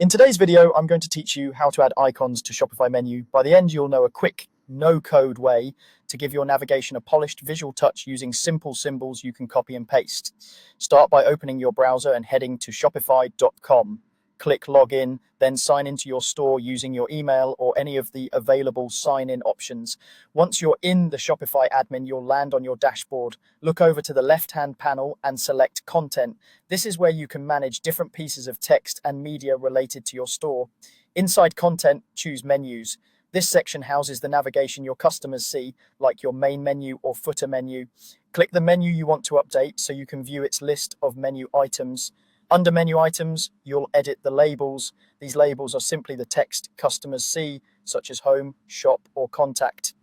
In today's video, I'm going to teach you how to add icons to Shopify menu. By the end, you'll know a quick, no-code way to give your navigation a polished visual touch using simple symbols you can copy and paste. Start by opening your browser and heading to shopify.com. Click Login, then sign into your store using your email or any of the available sign-in options. Once you're in the Shopify admin, you'll land on your dashboard. Look over to the left-hand panel and select Content. This is where you can manage different pieces of text and media related to your store. Inside Content, choose Menus. This section houses the navigation your customers see, like your main menu or footer menu. Click the menu you want to update so you can view its list of menu items. Under menu items, you'll edit the labels. These labels are simply the text customers see, such as home, shop, or contact.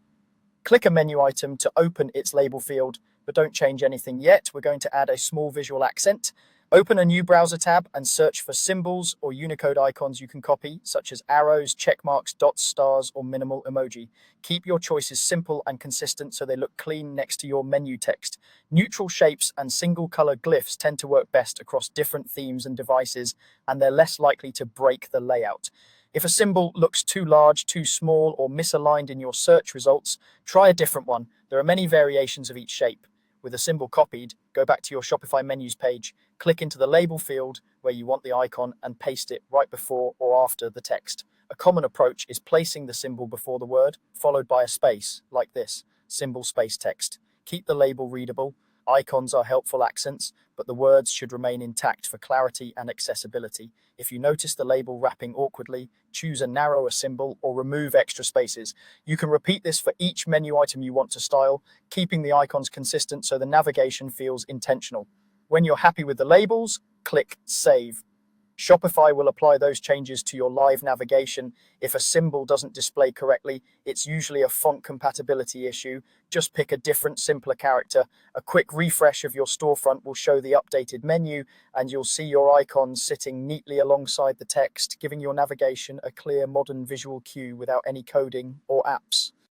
Click a menu item to open its label field, but don't change anything yet. We're going to add a small visual accent. Open a new browser tab and search for symbols or Unicode icons you can copy, such as arrows, check marks, dots, stars, or minimal emoji. Keep your choices simple and consistent so they look clean next to your menu text. Neutral shapes and single color glyphs tend to work best across different themes and devices, and they're less likely to break the layout. If a symbol looks too large, too small, or misaligned in your search results, try a different one. There are many variations of each shape. With a symbol copied, go back to your Shopify menus page, click into the label field where you want the icon and paste it right before or after the text. A common approach is placing the symbol before the word, followed by a space, like this, symbol space text. Keep the label readable. Icons are helpful accents, but the words should remain intact for clarity and accessibility. If you notice the label wrapping awkwardly, choose a narrower symbol or remove extra spaces. You can repeat this for each menu item you want to style, keeping the icons consistent so the navigation feels intentional. When you're happy with the labels, click Save. Shopify will apply those changes to your live navigation. If a symbol doesn't display correctly, it's usually a font compatibility issue. Just pick a different, simpler character. A quick refresh of your storefront will show the updated menu, and you'll see your icons sitting neatly alongside the text, giving your navigation a clear, modern visual cue without any coding or apps.